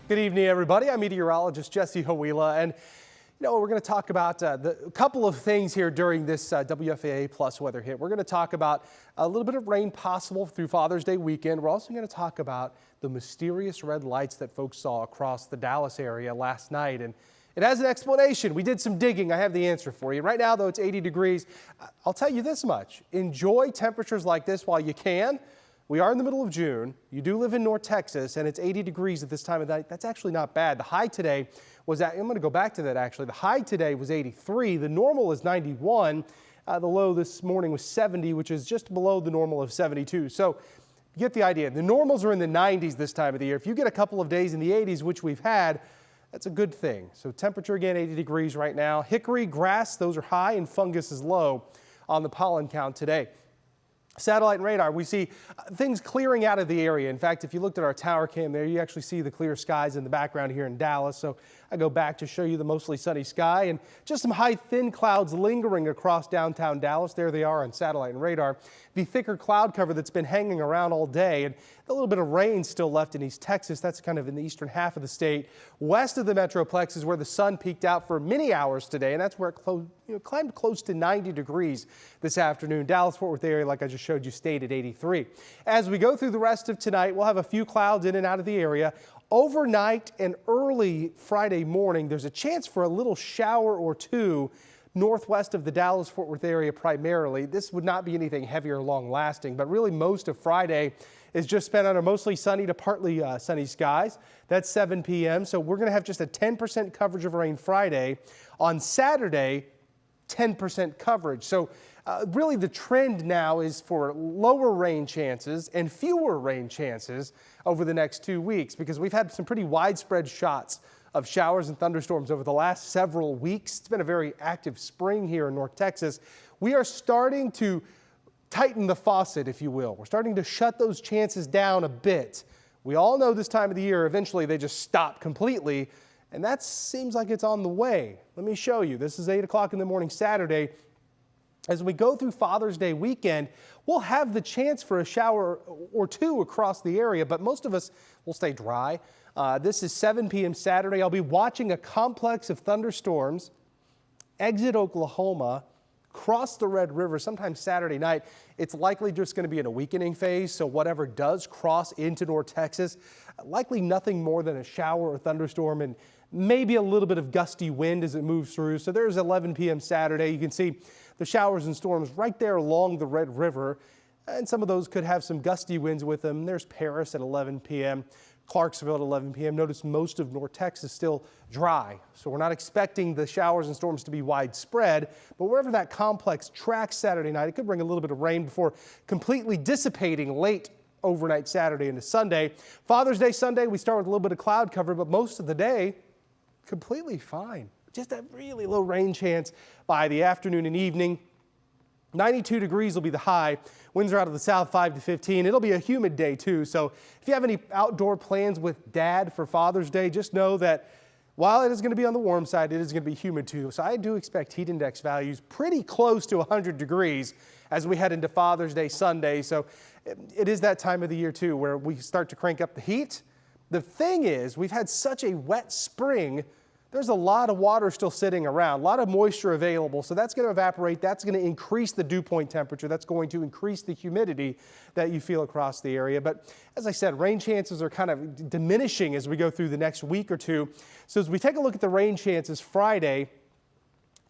Good evening, everybody. I'm meteorologist Jesse Hawila, and we're going to talk about a couple of things here during this WFAA Plus weather hit. We're going to talk about a little bit of rain possible through Father's Day weekend. We're also going to talk about the mysterious red lights that folks saw across the Dallas area last night, and it has an explanation. We did some digging. I have the answer for you. Right now, though, it's 80 degrees. I'll tell you this much. Enjoy temperatures like this while you can. We are in the middle of June. You do live in North Texas, and it's 80 degrees at this time of night. That's actually not bad. The high today was I'm going to go back to that actually. The high today was 83. The normal is 91. The low this morning was 70, which is just below the normal of 72. So you get the idea. The normals are in the 90s this time of the year. If you get a couple of days in the 80s, which we've had, that's a good thing. So temperature again, 80 degrees right now. Hickory, grass, those are high, and fungus is low on the pollen count today. Satellite and radar, we see things clearing out of the area. In fact, if you looked at our tower cam there, you actually see the clear skies in the background here in Dallas. So I go back to show you the mostly sunny sky and just some high thin clouds lingering across downtown Dallas. There they are on satellite and radar. The thicker cloud cover that's been hanging around all day, and a little bit of rain still left in East Texas. That's kind of in the eastern half of the state. West of the Metroplex is where the sun peaked out for many hours today, and that's where it climbed close to 90 degrees this afternoon. Dallas-Fort Worth area, like I just showed you, stayed at 83. As we go through the rest of tonight, we'll have a few clouds in and out of the area. Overnight and early Friday morning, there's a chance for a little shower or two northwest of the Dallas-Fort Worth area primarily. This would not be anything heavy or long-lasting, but really most of Friday is just spent under mostly sunny to partly sunny skies. That's 7 p.m. So we're going to have just a 10% coverage of rain Friday. On Saturday, 10% coverage. So really the trend now is for lower rain chances and fewer rain chances over the next 2 weeks, because we've had some pretty widespread shots of showers and thunderstorms over the last several weeks. It's been a very active spring here in North Texas. We are starting to tighten the faucet, if you will. We're starting to shut those chances down a bit. We all know this time of the year, eventually they just stop completely, and that seems like it's on the way. Let me show you. This is 8 o'clock in the morning Saturday. As we go through Father's Day weekend, we'll have the chance for a shower or two across the area, but most of us will stay dry. This is 7 p.m. Saturday. I'll be watching a complex of thunderstorms exit Oklahoma, cross the Red River sometime Saturday night. It's likely just going to be in a weakening phase, so whatever does cross into North Texas, likely nothing more than a shower or thunderstorm and maybe a little bit of gusty wind as it moves through. So there's 11 p.m. Saturday. You can see the showers and storms right there along the Red River, and some of those could have some gusty winds with them. There's Paris at 11 p.m., Clarksville at 11 p.m. Notice most of North Texas still dry, so we're not expecting the showers and storms to be widespread, but wherever that complex tracks Saturday night, it could bring a little bit of rain before completely dissipating late overnight Saturday into Sunday. Father's Day Sunday, we start with a little bit of cloud cover, but most of the day, completely fine. Just a really low rain chance by the afternoon and evening. 92 degrees will be the high. Winds are out of the south 5 to 15. It'll be a humid day too. So if you have any outdoor plans with Dad for Father's Day, just know that while it is going to be on the warm side, it is going to be humid too. So I do expect heat index values pretty close to 100 degrees as we head into Father's Day Sunday. So it is that time of the year too where we start to crank up the heat. The thing is, we've had such a wet spring. There's a lot of water still sitting around, a lot of moisture available, so that's going to evaporate. That's going to increase the dew point temperature. That's going to increase the humidity that you feel across the area. But as I said, rain chances are kind of diminishing as we go through the next week or two. So as we take a look at the rain chances Friday,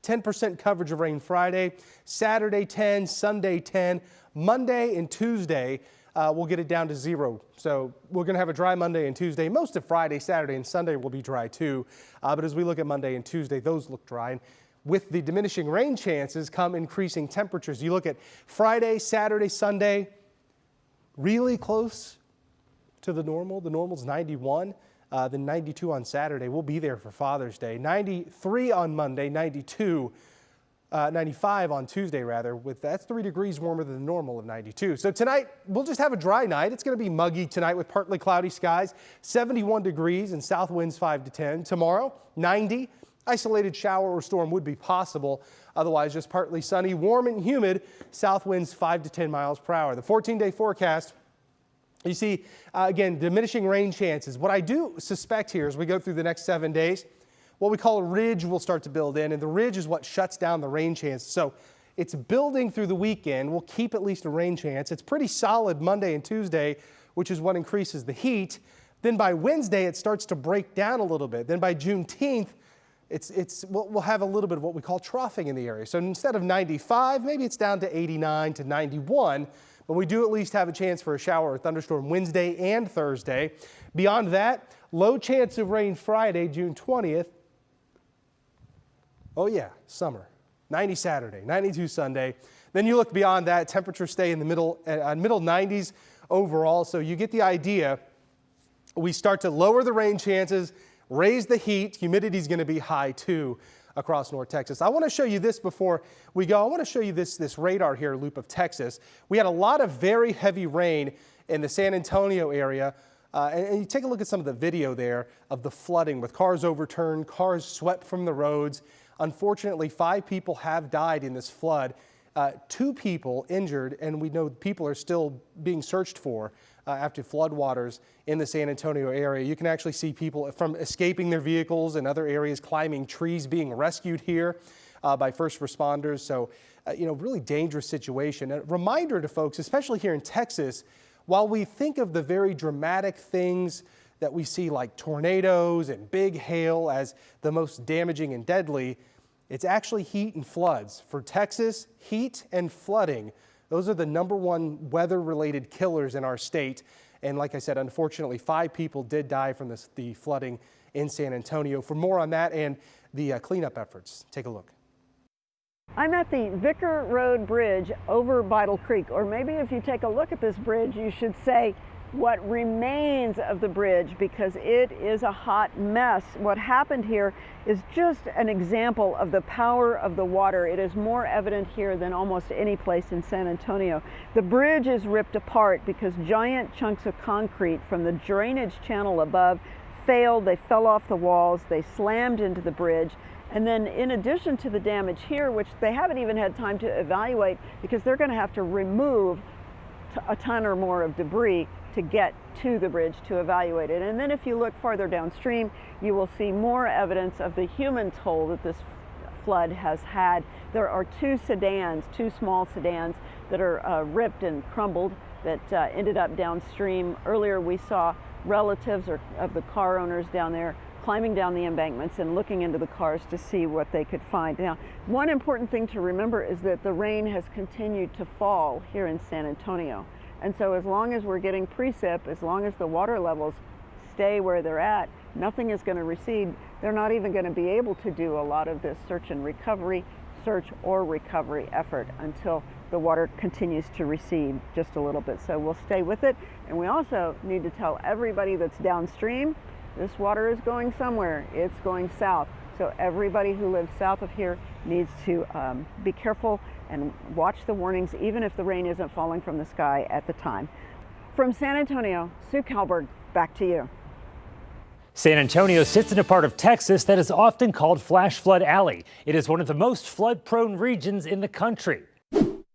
10% coverage of rain Friday, Saturday 10, Sunday 10, Monday and Tuesday. We'll get it down to 0. So we're going to have a dry Monday and Tuesday. Most of Friday, Saturday, and Sunday will be dry too. But as we look at Monday and Tuesday, those look dry. And with the diminishing rain chances come increasing temperatures. You look at Friday, Saturday, Sunday, really close to the normal. The normal's 91, then 92 on Saturday. We'll be there for Father's Day. 93 on Monday, 95 on Tuesday rather, that's 3 degrees warmer than the normal of 92. So tonight we'll just have a dry night. It's going to be muggy tonight with partly cloudy skies, 71 degrees and south winds 5 to 10. Tomorrow 90, isolated shower or storm would be possible. Otherwise just partly sunny, warm and humid, south winds 5 to 10 miles per hour. The 14-day forecast You see, again, diminishing rain chances. What I do suspect here as we go through the next 7 days, what we call a ridge will start to build in, and the ridge is what shuts down the rain chances. So it's building through the weekend. We'll keep at least a rain chance. It's pretty solid Monday and Tuesday, which is what increases the heat. Then by Wednesday, it starts to break down a little bit. Then by Juneteenth, we'll have a little bit of what we call troughing in the area. So instead of 95, maybe it's down to 89 to 91. But we do at least have a chance for a shower or thunderstorm Wednesday and Thursday. Beyond that, low chance of rain Friday, June 20th. Oh yeah, summer. 90 Saturday, 92 Sunday. Then you look beyond that, temperatures stay in the middle 90s overall. So you get the idea. We start to lower the rain chances, raise the heat. Humidity is going to be high too across North Texas. I want to show you this before we go. I want to show you this radar here loop of Texas. We had a lot of very heavy rain in the San Antonio area. And you take a look at some of the video there of the flooding with cars overturned, cars swept from the roads. Unfortunately, 5 people have died in this flood, 2 people injured, and we know people are still being searched for after floodwaters in the San Antonio area. You can actually see people from escaping their vehicles and other areas, climbing trees, being rescued here by first responders. So, really dangerous situation. A reminder to folks, especially here in Texas, while we think of the very dramatic things that we see like tornadoes and big hail as the most damaging and deadly, it's actually heat and floods. For Texas, heat and flooding, those are the #1 weather-related killers in our state. And like I said, unfortunately, 5 people did die from the flooding in San Antonio. For more on that and the cleanup efforts, take a look. I'm at the Vicar Road Bridge over Bidle Creek, or maybe if you take a look at this bridge, you should say what remains of the bridge, because it is a hot mess. What happened here is just an example of the power of the water. It is more evident here than almost any place in San Antonio. The bridge is ripped apart because giant chunks of concrete from the drainage channel above failed. They fell off the walls, they slammed into the bridge. And then in addition to the damage here, which they haven't even had time to evaluate because they're going to have to remove a ton or more of debris to get to the bridge to evaluate it. And then if you look farther downstream, you will see more evidence of the human toll that this flood has had. There are 2 small sedans that are ripped and crumbled that ended up downstream. Earlier we saw relatives of the car owners down there climbing down the embankments and looking into the cars to see what they could find. Now, one important thing to remember is that the rain has continued to fall here in San Antonio. And so as long as we're getting precip, as long as the water levels stay where they're at, nothing is going to recede. They're not even going to be able to do a lot of this search or recovery effort until the water continues to recede just a little bit. So we'll stay with it. And we also need to tell everybody that's downstream, this water is going somewhere. It's going south. So everybody who lives south of here needs to be careful and watch the warnings, even if the rain isn't falling from the sky at the time. From San Antonio, Sue Kalberg, back to you. San Antonio sits in a part of Texas that is often called Flash Flood Alley. It is one of the most flood-prone regions in the country.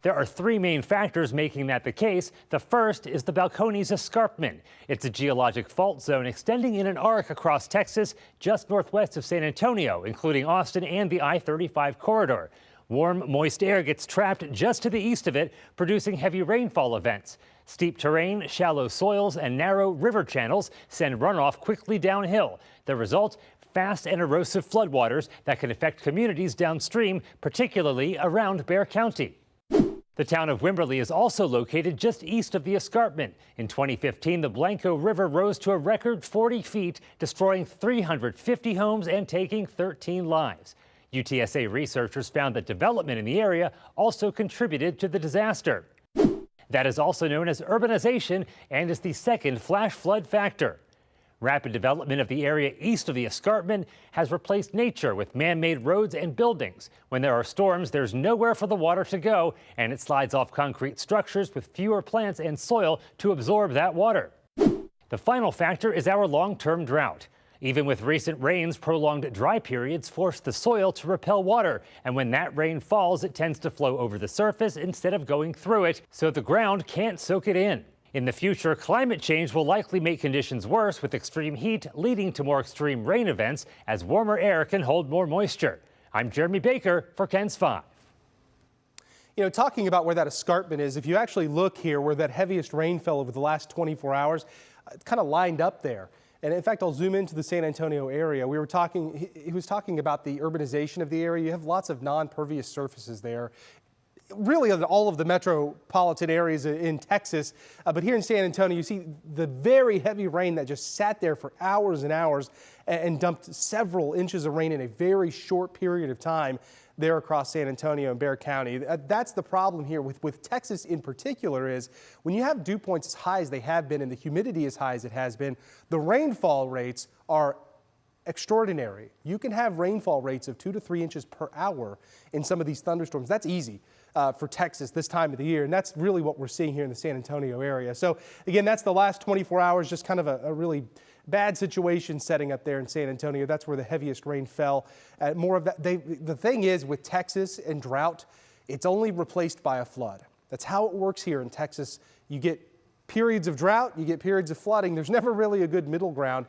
There are 3 main factors making that the case. The first is the Balcones Escarpment. It's a geologic fault zone extending in an arc across Texas just northwest of San Antonio, including Austin and the I-35 corridor. Warm, moist air gets trapped just to the east of it, producing heavy rainfall events. Steep terrain, shallow soils, and narrow river channels send runoff quickly downhill. The result? Fast and erosive floodwaters that can affect communities downstream, particularly around Bexar County. The town of Wimberley is also located just east of the escarpment. In 2015, the Blanco River rose to a record 40 feet, destroying 350 homes and taking 13 lives. UTSA researchers found that development in the area also contributed to the disaster. That is also known as urbanization and is the second flash flood factor. Rapid development of the area east of the escarpment has replaced nature with man-made roads and buildings. When there are storms, there's nowhere for the water to go, and it slides off concrete structures with fewer plants and soil to absorb that water. The final factor is our long-term drought. Even with recent rains, prolonged dry periods force the soil to repel water, and when that rain falls, it tends to flow over the surface instead of going through it, so the ground can't soak it in. In the future, climate change will likely make conditions worse, with extreme heat leading to more extreme rain events as warmer air can hold more moisture. I'm Jeremy Baker for KENS 5. You know, talking about where that escarpment is, if you actually look here where that heaviest rain fell over the last 24 hours, it's kind of lined up there. And in fact, I'll zoom into the San Antonio area. We were talking, he was talking about the urbanization of the area. You have lots of non-pervious surfaces there. Really all of the metropolitan areas in Texas, but here in San Antonio, you see the very heavy rain that just sat there for hours and hours and dumped several inches of rain in a very short period of time there across San Antonio and Bexar County. That's the problem here with Texas in particular, is when you have dew points as high as they have been and the humidity as high as it has been, the rainfall rates are extraordinary. You can have rainfall rates of 2 to 3 inches per hour in some of these thunderstorms. That's easy for Texas this time of the year, and that's really what we're seeing here in the San Antonio area. So again, that's the last 24 hours, just kind of a really bad situation setting up there in San Antonio. That's where the heaviest rain fell. More of that. The thing is, with Texas and drought, it's only replaced by a flood. That's how it works here in Texas. You get periods of drought, you get periods of flooding. There's never really a good middle ground.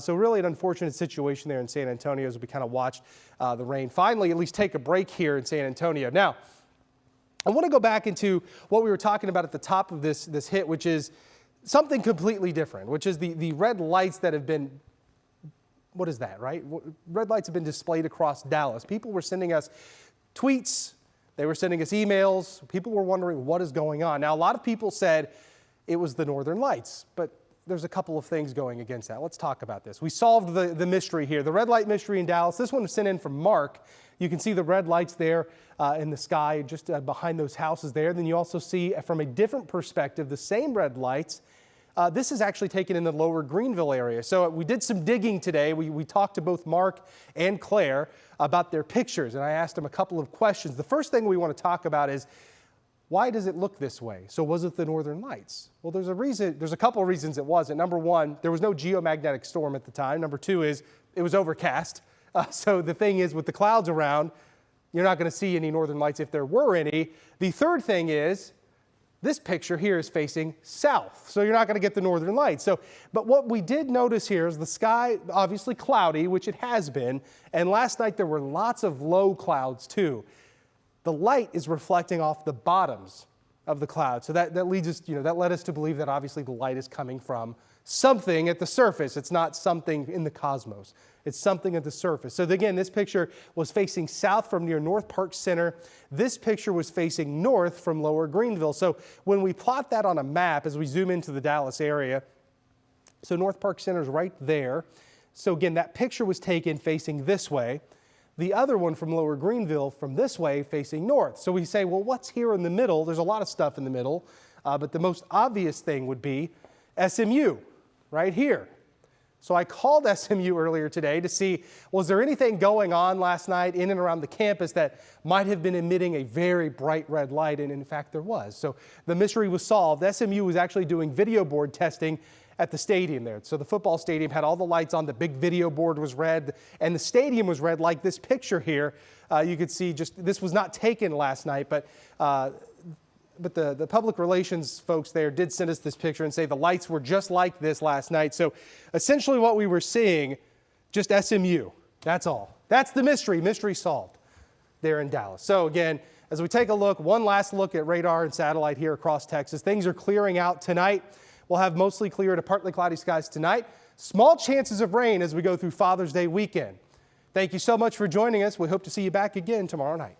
So really an unfortunate situation there in San Antonio as we kind of watch the rain finally at least take a break here in San Antonio. Now, I want to go back into what we were talking about at the top of this hit, which is something completely different, which is the red lights that have been, what is that, right? Red lights have been displayed across Dallas. People were sending us tweets, they were sending us emails. People were wondering what is going on. Now, a lot of people said it was the northern lights, but there's a couple of things going against that. Let's talk about this. We solved the mystery here, the red light mystery in Dallas. This one was sent in from Mark. You can see the red lights there in the sky just behind those houses there. Then you also see from a different perspective the same red lights. This is actually taken in the lower Greenville area. So we did some digging today. We talked to both Mark and Claire about their pictures, and I asked them a couple of questions. The first thing we want to talk about is, why does it look this way? So was it the northern lights? Well, there's a reason. There's a couple of reasons it wasn't. Number one, there was no geomagnetic storm at the time. Number two is it was overcast. So the thing is, with the clouds around, you're not going to see any northern lights if there were any. The third thing is, this picture here is facing south, so you're not going to get the northern lights. So, but what we did notice here is the sky obviously cloudy, which it has been, and last night there were lots of low clouds too. The light is reflecting off the bottoms of the cloud. So that leads us, that led us to believe that obviously the light is coming from something at the surface. It's not something in the cosmos. It's something at the surface. So again, this picture was facing south from near North Park Center. This picture was facing north from Lower Greenville. So when we plot that on a map, as we zoom into the Dallas area, so North Park Center is right there. So again, that picture was taken facing this way. The other one from Lower Greenville from this way facing north. So we say, well, what's here in the middle? There's a lot of stuff in the middle, but the most obvious thing would be SMU right here. So I called SMU earlier today to see, was there anything going on last night in and around the campus that might have been emitting a very bright red light, and in fact there was. So the mystery was solved. SMU was actually doing video board testing at the stadium there. So the football stadium had all the lights on, the big video board was red, and the stadium was red like this picture here. You could see this was not taken last night, but the public relations folks there did send us this picture and say the lights were just like this last night. So essentially what we were seeing, just SMU, that's all. That's the mystery solved there in Dallas. So again, as we take a look, one last look at radar and satellite here across Texas, things are clearing out tonight. We'll have mostly clear to partly cloudy skies tonight. Small chances of rain as we go through Father's Day weekend. Thank you so much for joining us. We hope to see you back again tomorrow night.